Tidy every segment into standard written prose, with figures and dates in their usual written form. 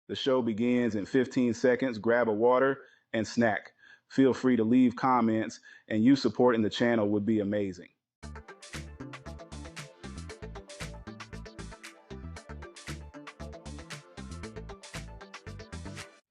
The show begins in 15 seconds. Grab a water and snack. Feel free to leave comments, and you supporting the channel would be amazing.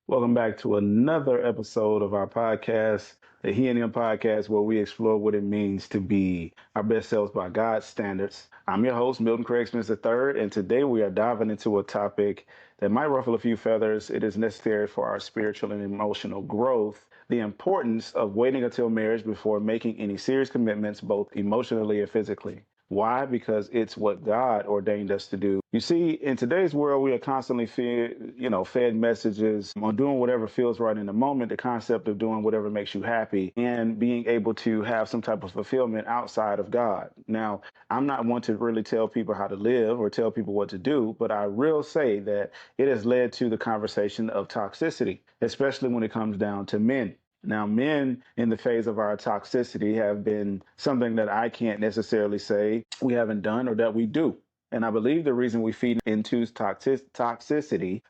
Welcome back to another episode of our podcast, the He and Him podcast, where we explore what it means to be our best selves by God's standards. I'm your host, Milton Craig Smith III, and today we are diving into a topic that might ruffle a few feathers. It is necessary for our spiritual and emotional growth. The importance of waiting until marriage before making any serious commitments, both emotionally and physically. Why? Because it's what God ordained us to do. You see, in today's world, we are constantly fed messages on doing whatever feels right in the moment, the concept of doing whatever makes you happy, and being able to have some type of fulfillment outside of God. Now, I'm not one to really tell people how to live or tell people what to do, but I will say that it has led to the conversation of toxicity, especially when it comes down to men. Now, men in the phase of our toxicity have been something that I can't necessarily say we haven't done or that we do. And I believe the reason we feed into toxicity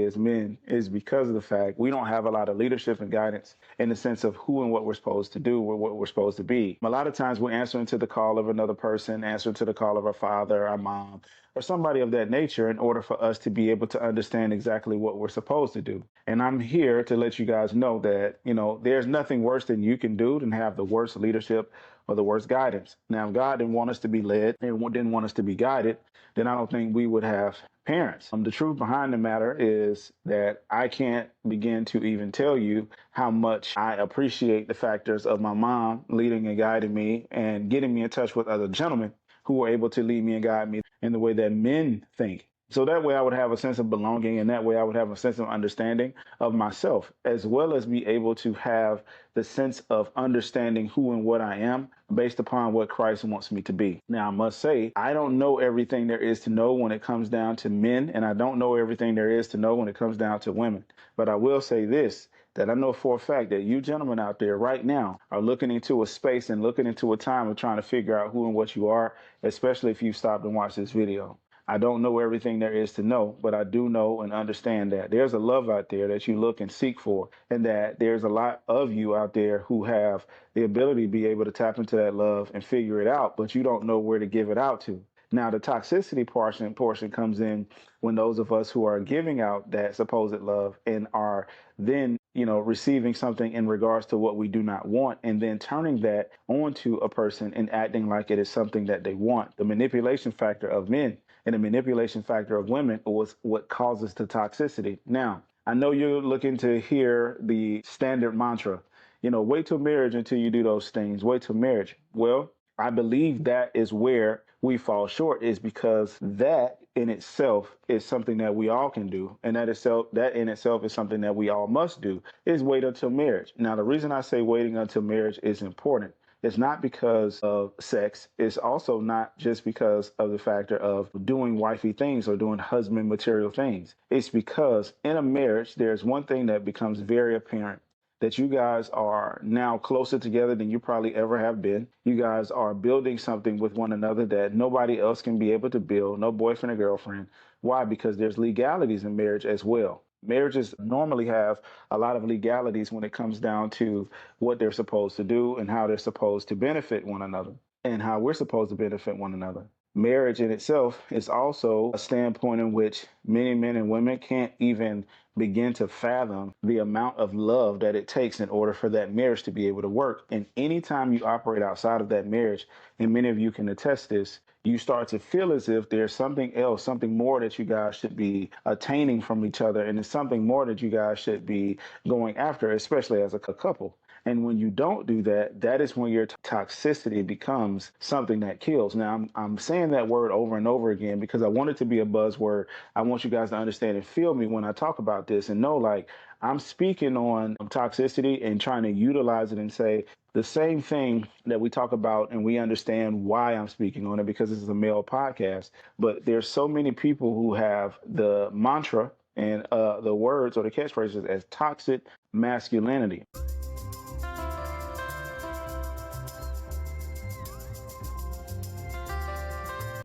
as men is because of the fact we don't have a lot of leadership and guidance in the sense of who and what we're supposed to do or what we're supposed to be. A lot of times we're answering to the call of another person, answering to the call of our father, our mom, or somebody of that nature in order for us to be able to understand exactly what we're supposed to do. And I'm here to let you guys know that, there's nothing worse than you can do than have the worst leadership or the worst guidance. Now, if God didn't want us to be led and didn't want us to be guided, then I don't think we would have parents. The truth behind the matter is that I can't begin to even tell you how much I appreciate the factors of my mom leading and guiding me and getting me in touch with other gentlemen who were able to lead me and guide me in the way that men think. So that way I would have a sense of belonging, and that way I would have a sense of understanding of myself, as well as be able to have the sense of understanding who and what I am based upon what Christ wants me to be. Now, I must say, I don't know everything there is to know when it comes down to men, and I don't know everything there is to know when it comes down to women. But I will say this, that I know for a fact that you gentlemen out there right now are looking into a space and looking into a time of trying to figure out who and what you are, especially if you stopped and watched this video. I don't know everything there is to know, but I do know and understand that there's a love out there that you look and seek for, and that there's a lot of you out there who have the ability to be able to tap into that love and figure it out, but you don't know where to give it out to. Now, the toxicity portion comes in when those of us who are giving out that supposed love and are then, receiving something in regards to what we do not want, and then turning that onto a person and acting like it is something that they want. The manipulation factor of men and the manipulation factor of women was what causes the toxicity. Now, I know you're looking to hear the standard mantra, wait till marriage until you do those things. Wait till marriage. Well, I believe that is where we fall short, is because that in itself is something that we all can do. And that in itself is something that we all must do, is wait until marriage. Now, the reason I say waiting until marriage is important, it's not because of sex. It's also not just because of the factor of doing wifey things or doing husband material things. It's because in a marriage, there's one thing that becomes very apparent, that you guys are now closer together than you probably ever have been. You guys are building something with one another that nobody else can be able to build, no boyfriend or girlfriend. Why? Because there's legalities in marriage as well. Marriages normally have a lot of legalities when it comes down to what they're supposed to do and how they're supposed to benefit one another and how we're supposed to benefit one another. Marriage in itself is also a standpoint in which many men and women can't even begin to fathom the amount of love that it takes in order for that marriage to be able to work. And anytime you operate outside of that marriage, and many of you can attest this, you start to feel as if there's something else, something more that you guys should be attaining from each other. And it's something more that you guys should be going after, especially as a couple. And when you don't do that, that is when your toxicity becomes something that kills. Now, I'm saying that word over and over again because I want it to be a buzzword. I want you guys to understand and feel me when I talk about this and know, like, I'm speaking on toxicity and trying to utilize it and say the same thing that we talk about, and we understand why I'm speaking on it because this is a male podcast. But there's so many people who have the mantra and the words or the catchphrases as toxic masculinity.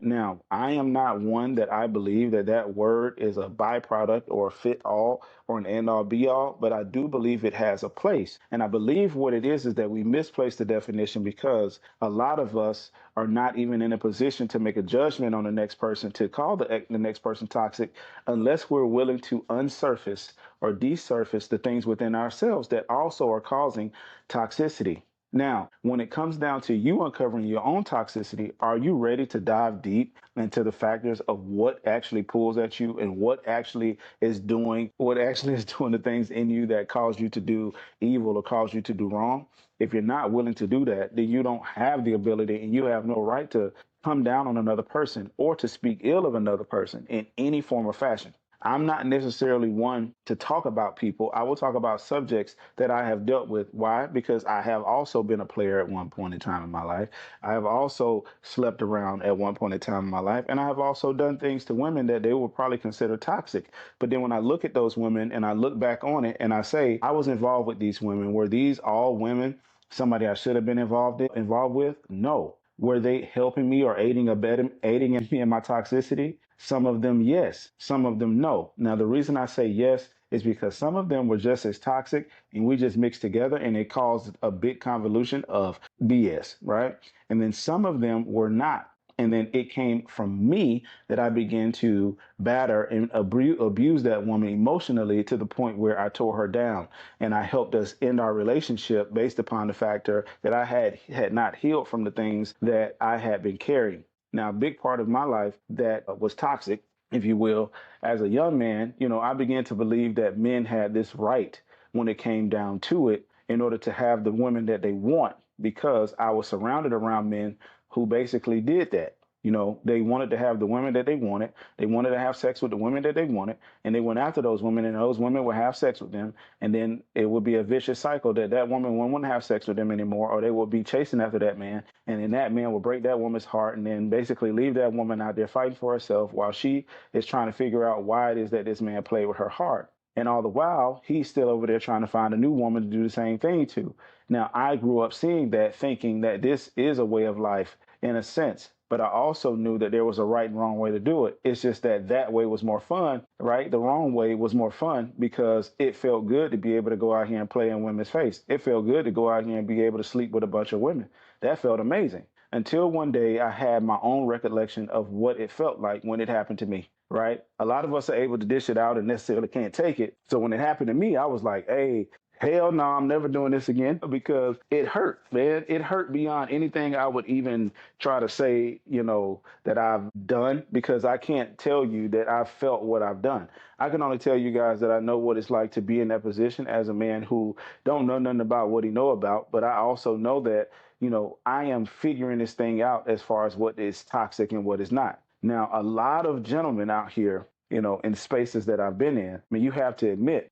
Now, I am not one that I believe that that word is a byproduct or a fit all or an end all be all, but I do believe it has a place. And I believe what it is that we misplace the definition because a lot of us are not even in a position to make a judgment on the next person to call the next person toxic unless we're willing to unsurface or desurface the things within ourselves that also are causing toxicity. Now, when it comes down to you uncovering your own toxicity, are you ready to dive deep into the factors of what actually pulls at you and what actually is doing the things in you that cause you to do evil or cause you to do wrong? If you're not willing to do that, then you don't have the ability and you have no right to come down on another person or to speak ill of another person in any form or fashion. I'm not necessarily one to talk about people. I will talk about subjects that I have dealt with. Why? Because I have also been a player at one point in time in my life. I have also slept around at one point in time in my life. And I have also done things to women that they would probably consider toxic. But then when I look at those women and I look back on it and I say, I was involved with these women, were these all women somebody I should have been involved with? No. Were they helping me or aiding me in my toxicity? Some of them, yes. Some of them, no. Now, the reason I say yes is because some of them were just as toxic and we just mixed together and it caused a big convolution of BS, right? And then some of them were not. And then it came from me that I began to batter and abuse that woman emotionally to the point where I tore her down. And I helped us end our relationship based upon the factor that I had not healed from the things that I had been carrying. Now, a big part of my life that was toxic, if you will, as a young man, I began to believe that men had this right when it came down to it in order to have the women that they want because I was surrounded around men who basically did that. They wanted to have the women that they wanted. They wanted to have sex with the women that they wanted, and they went after those women, and those women would have sex with them, and then it would be a vicious cycle that woman wouldn't have sex with them anymore, or they would be chasing after that man, and then that man would break that woman's heart, and then basically leave that woman out there fighting for herself while she is trying to figure out why it is that this man played with her heart. And all the while, he's still over there trying to find a new woman to do the same thing to. Now, I grew up seeing that, thinking that this is a way of life in a sense, but I also knew that there was a right and wrong way to do it. It's just that that way was more fun, right? The wrong way was more fun because it felt good to be able to go out here and play in women's face. It felt good to go out here and be able to sleep with a bunch of women. That felt amazing. Until one day I had my own recollection of what it felt like when it happened to me, right? A lot of us are able to dish it out and necessarily can't take it. So when it happened to me, I was like, hey, hell no, I'm never doing this again because it hurt, man. It hurt beyond anything I would even try to say, that I've done because I can't tell you that I've felt what I've done. I can only tell you guys that I know what it's like to be in that position as a man who don't know nothing about what he know about, but I also know that, I am figuring this thing out as far as what is toxic and what is not. Now, a lot of gentlemen out here, in spaces that I've been in, I mean, you have to admit,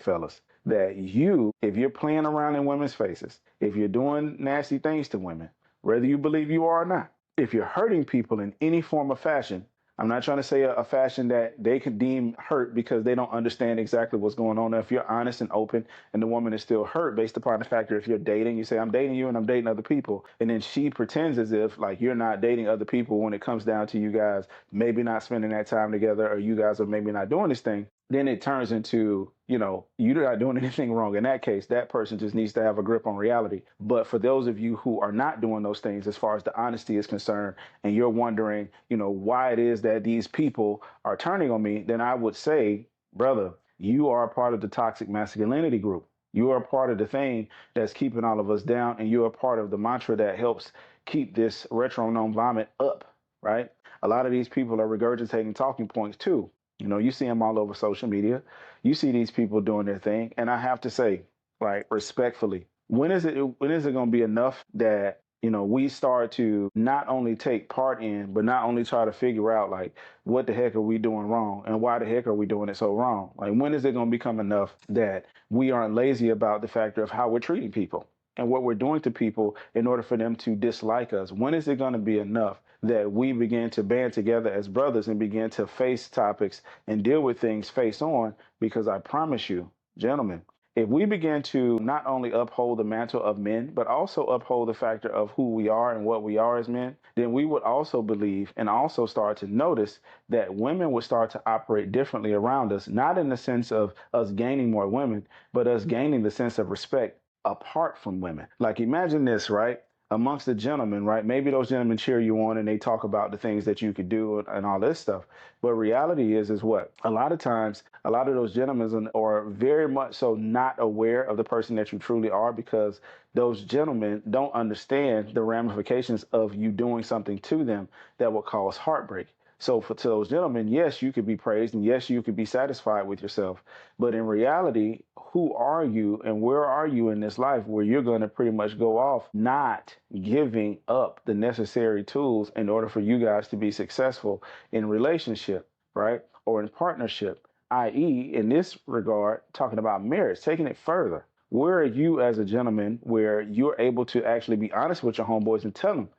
fellas, that if you're playing around in women's faces, if you're doing nasty things to women, whether you believe you are or not, if you're hurting people in any form of fashion, I'm not trying to say a fashion that they could deem hurt because they don't understand exactly what's going on. Now, if you're honest and open and the woman is still hurt based upon the fact that if you're dating, you say, I'm dating you and I'm dating other people. And then she pretends as if like you're not dating other people when it comes down to you guys maybe not spending that time together or you guys are maybe not doing this thing. Then it turns into, you're not doing anything wrong. In that case, that person just needs to have a grip on reality. But for those of you who are not doing those things, as far as the honesty is concerned, and you're wondering, why it is that these people are turning on me, then I would say, brother, you are a part of the toxic masculinity group. You are a part of the thing that's keeping all of us down, and you're a part of the mantra that helps keep this retro gnome vomit up, right? A lot of these people are regurgitating talking points too. You see them all over social media. You see these people doing their thing. And I have to say, like, respectfully, when is it going to be enough that, we start to not only take part in, but not only try to figure out, like, what the heck are we doing wrong and why the heck are we doing it so wrong? Like, when is it going to become enough that we aren't lazy about the factor of how we're treating people and what we're doing to people in order for them to dislike us? When is it going to be enough that we begin to band together as brothers and begin to face topics and deal with things face on? Because I promise you, gentlemen, If we begin to not only uphold the mantle of men, but also uphold the factor of who we are and what we are as men, then we would also believe and also start to notice that women would start to operate differently around us, not in the sense of us gaining more women, but us gaining the sense of respect apart from women. Like imagine this, right? Amongst the gentlemen, right? Maybe those gentlemen cheer you on and they talk about the things that you could do and all this stuff. But reality is what? A lot of times, a lot of those gentlemen are very much so not aware of the person that you truly are because those gentlemen don't understand the ramifications of you doing something to them that will cause heartbreak. So for to those gentlemen, yes, you could be praised and yes, you could be satisfied with yourself. But in reality, who are you and where are you in this life where you're going to pretty much go off not giving up the necessary tools in order for you guys to be successful in relationship, right? Or in partnership, i.e., in this regard, talking about marriage, taking it further. Where are you as a gentleman where you're able to actually be honest with your homeboys and tell them,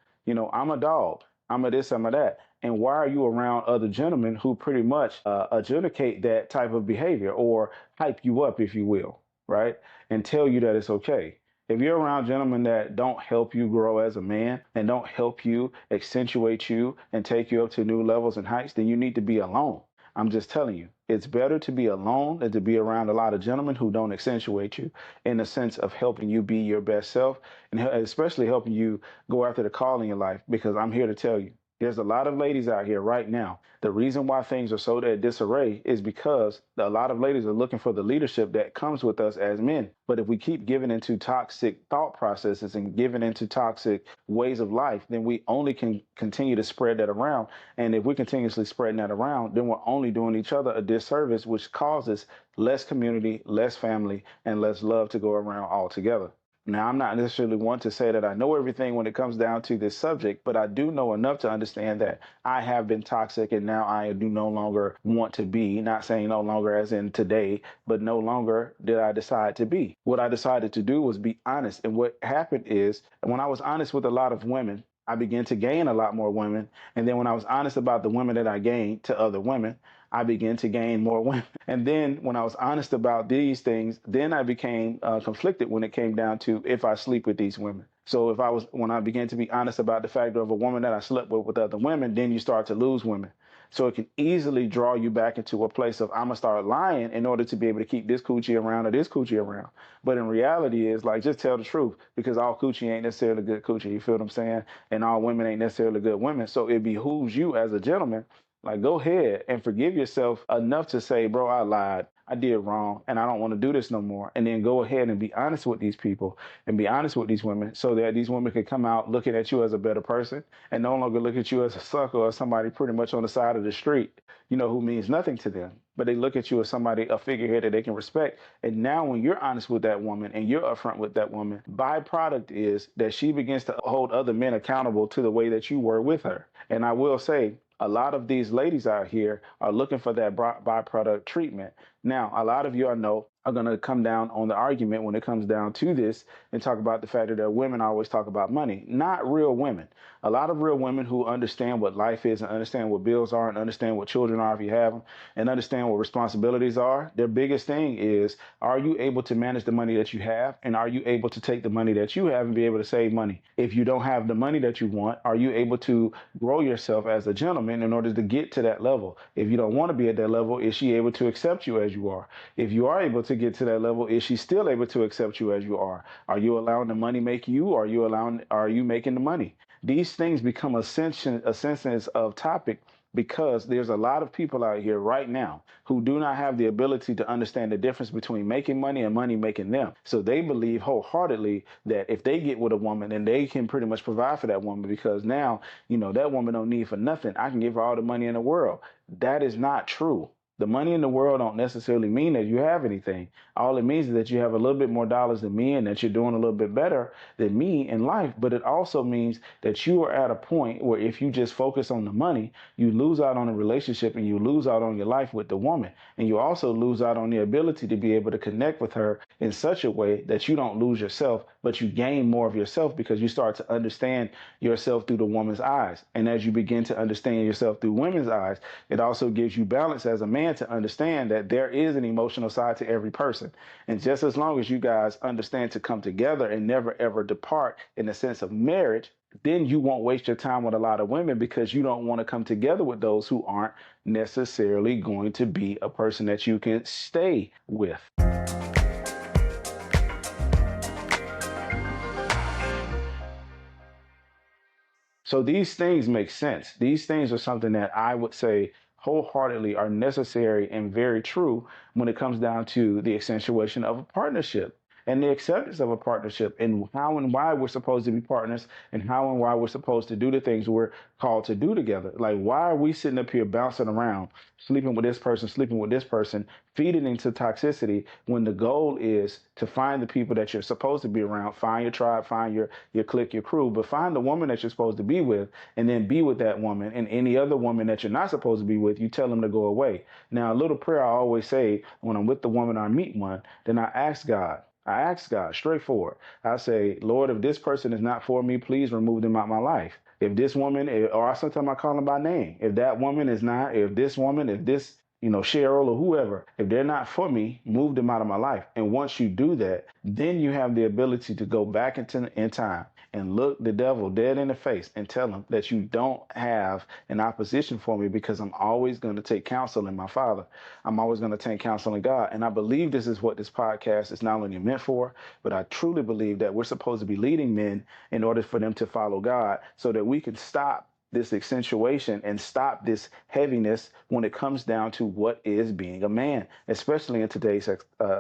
I'm a dog, I'm a this, I'm a that. And why are you around other gentlemen who pretty much adjudicate that type of behavior or hype you up, if you will, right? And tell you that it's okay. If you're around gentlemen that don't help you grow as a man and don't help you accentuate you and take you up to new levels and heights, then you need to be alone. I'm just telling you, it's better to be alone than to be around a lot of gentlemen who don't accentuate you in the sense of helping you be your best self and especially helping you go after the call in your life. Because I'm here to tell you, there's a lot of ladies out here right now. The reason why things are so at disarray is because a lot of ladies are looking for the leadership that comes with us as men. But if we keep giving into toxic thought processes and giving into toxic ways of life, then we only can continue to spread that around. And if we're continuously spreading that around, then we're only doing each other a disservice, which causes less community, less family, and less love to go around altogether. Now, I'm not necessarily one to say that I know everything when it comes down to this subject, but I do know enough to understand that I have been toxic and now I do no longer want to be, not saying no longer as in today, but no longer did I decide to be. What I decided to do was be honest. And what happened is when I was honest with a lot of women, I began to gain a lot more women. And then when I was honest about the women that I gained to other women, I began to gain more women. And then when I was honest about these things, then I became conflicted when it came down to if I sleep with these women. So when I began to be honest about the fact of a woman that I slept with other women, then you start to lose women. So it can easily draw you back into a place of I'm gonna start lying in order to be able to keep this coochie around or this coochie around. But in reality, is like just tell the truth because all coochie ain't necessarily good coochie. You feel what I'm saying? And all women ain't necessarily good women. So it behooves you as a gentleman, like go ahead and forgive yourself enough to say, bro, I lied. I did wrong and I don't want to do this no more. And then go ahead and be honest with these people and be honest with these women so that these women can come out looking at you as a better person and no longer look at you as a sucker or somebody pretty much on the side of the street, who means nothing to them. But they look at you as somebody, a figurehead that they can respect. And now when you're honest with that woman and you're upfront with that woman, byproduct is that she begins to hold other men accountable to the way that you were with her. And I will say, a lot of these ladies out here are looking for that byproduct treatment. Now, a lot of you I know are going to come down on the argument when it comes down to this and talk about the fact that women always talk about money. Not real women. A lot of real women who understand what life is and understand what bills are and understand what children are if you have them and understand what responsibilities are. Their biggest thing is, are you able to manage the money that you have? And are you able to take the money that you have and be able to save money? If you don't have the money that you want, are you able to grow yourself as a gentleman in order to get to that level? If you don't want to be at that level, is she able to accept you as you are? If you are able to get to that level, is she still able to accept you as you are? Are you allowing the money make you, or are you making the money? These things become a sense of topic because there's a lot of people out here right now who do not have the ability to understand the difference between making money and money making them. So they believe wholeheartedly that if they get with a woman, then they can pretty much provide for that woman because now, that woman don't need for nothing. I can give her all the money in the world. That is not true. The money in the world don't necessarily mean that you have anything. All it means is that you have a little bit more dollars than me and that you're doing a little bit better than me in life. But it also means that you are at a point where if you just focus on the money, you lose out on a relationship and you lose out on your life with the woman. And you also lose out on the ability to be able to connect with her in such a way that you don't lose yourself, but you gain more of yourself because you start to understand yourself through the woman's eyes. And as you begin to understand yourself through women's eyes, it also gives you balance as a man man to understand that there is an emotional side to every person. And just as long as you guys understand to come together and never ever depart in the sense of marriage, then you won't waste your time with a lot of women because you don't want to come together with those who aren't necessarily going to be a person that you can stay with. So these things make sense. These things are something that I would say wholeheartedly are necessary and very true when it comes down to the accentuation of a partnership and the acceptance of a partnership and how and why we're supposed to be partners and how and why we're supposed to do the things we're called to do together. Like, why are we sitting up here bouncing around, sleeping with this person, sleeping with this person, feeding into toxicity when the goal is to find the people that you're supposed to be around, find your tribe, find your clique, your crew, but find the woman that you're supposed to be with and then be with that woman, and any other woman that you're not supposed to be with, you tell them to go away. Now, a little prayer I always say when I'm with the woman or I meet one, then I ask God straightforward. I say, Lord, if this person is not for me, please remove them out of my life. If this woman, or sometimes I call them by name, if that woman is not, if this woman, if this, Cheryl or whoever, if they're not for me, move them out of my life. And once you do that, then you have the ability to go back in time and look the devil dead in the face and tell him that you don't have an opposition for me because I'm always going to take counsel in my Father. I'm always going to take counsel in God. And I believe this is what this podcast is not only meant for, but I truly believe that we're supposed to be leading men in order for them to follow God so that we can stop this accentuation and stop this heaviness when it comes down to what is being a man, especially in today's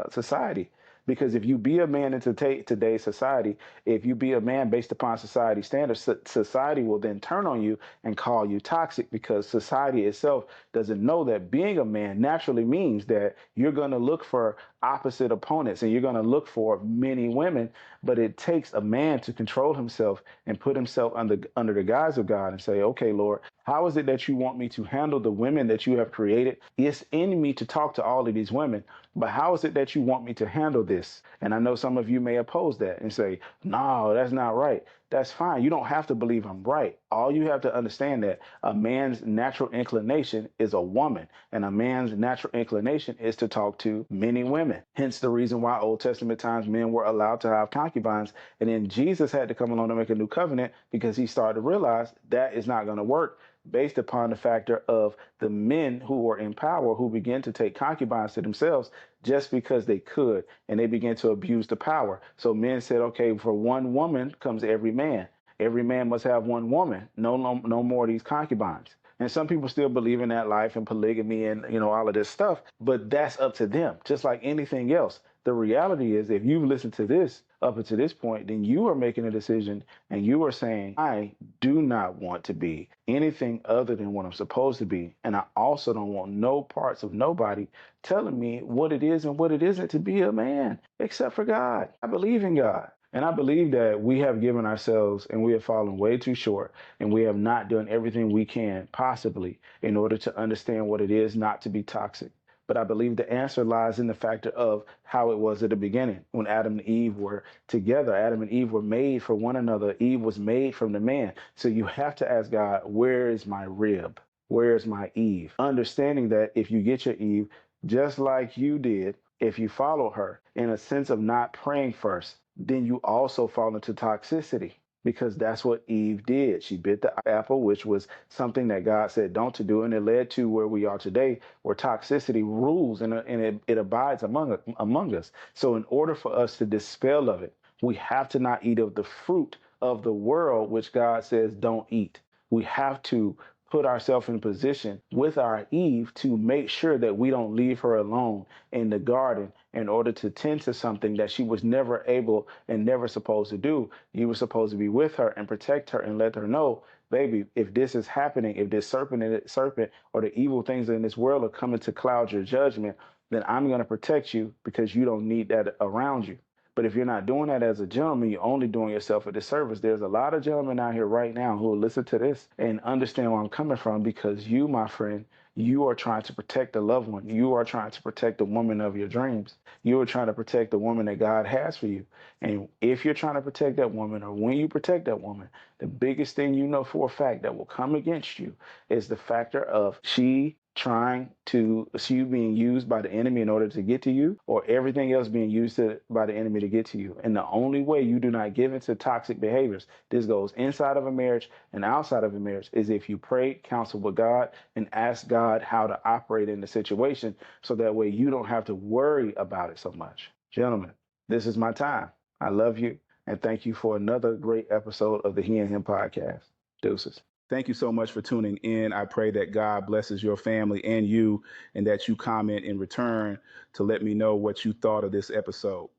society. Because if you be a man in today's society, if you be a man based upon society standards, society will then turn on you and call you toxic because society itself doesn't know that being a man naturally means that you're going to look for opposite opponents and you're going to look for many women. But it takes a man to control himself and put himself under the guise of God and say, okay, Lord, how is it that you want me to handle the women that you have created? It's in me to talk to all of these women, but how is it that you want me to handle this? And I know some of you may oppose that and say, no, that's not right. That's fine. You don't have to believe I'm right. All you have to understand that a man's natural inclination is a woman, and a man's natural inclination is to talk to many women. Hence the reason why Old Testament times men were allowed to have concubines. And then Jesus had to come along to make a new covenant because he started to realize that is not going to work based upon the factor of the men who were in power who began to take concubines to themselves just because they could, and they began to abuse the power. So men said, okay, for one woman comes every man. Every man must have one woman. No more of these concubines. And some people still believe in that life and polygamy and all of this stuff, but that's up to them, just like anything else. The reality is, if you've listened to this up until this point, then you are making a decision and you are saying, I do not want to be anything other than what I'm supposed to be. And I also don't want no parts of nobody telling me what it is and what it isn't to be a man, except for God. I believe in God. And I believe that we have given ourselves and we have fallen way too short and we have not done everything we can possibly in order to understand what it is not to be toxic. But I believe the answer lies in the factor of how it was at the beginning when Adam and Eve were together. Adam and Eve were made for one another. Eve was made from the man. So you have to ask God, where is my rib? Where is my Eve? Understanding that if you get your Eve, just like you did, if you follow her in a sense of not praying first, then you also fall into toxicity because that's what Eve did. She bit the apple, which was something that God said don't to do, and it led to where we are today, where toxicity rules and it abides among us. So in order for us to dispel of it, we have to not eat of the fruit of the world, which God says don't eat. We have to put ourselves in position with our Eve to make sure that we don't leave her alone in the garden in order to tend to something that she was never able and never supposed to do. You were supposed to be with her and protect her and let her know, baby, if this is happening, if this serpent or the evil things in this world are coming to cloud your judgment, then I'm going to protect you because you don't need that around you. But if you're not doing that as a gentleman, you're only doing yourself a disservice. There's a lot of gentlemen out here right now who will listen to this and understand where I'm coming from because you, my friend, you are trying to protect a loved one. You are trying to protect the woman of your dreams. You are trying to protect the woman that God has for you. And if you're trying to protect that woman or when you protect that woman, the biggest thing you know for a fact that will come against you is the factor of she trying to you being used by the enemy in order to get to you, or everything else being used by the enemy to get to you. And the only way you do not give into toxic behaviors, this goes inside of a marriage and outside of a marriage, is if you pray, counsel with God, and ask God how to operate in the situation, so that way you don't have to worry about it so much. Gentlemen, this is my time. I love you, and thank you for another great episode of the He and Him podcast. Deuces. Thank you so much for tuning in. I pray that God blesses your family and you, and that you comment in return to let me know what you thought of this episode.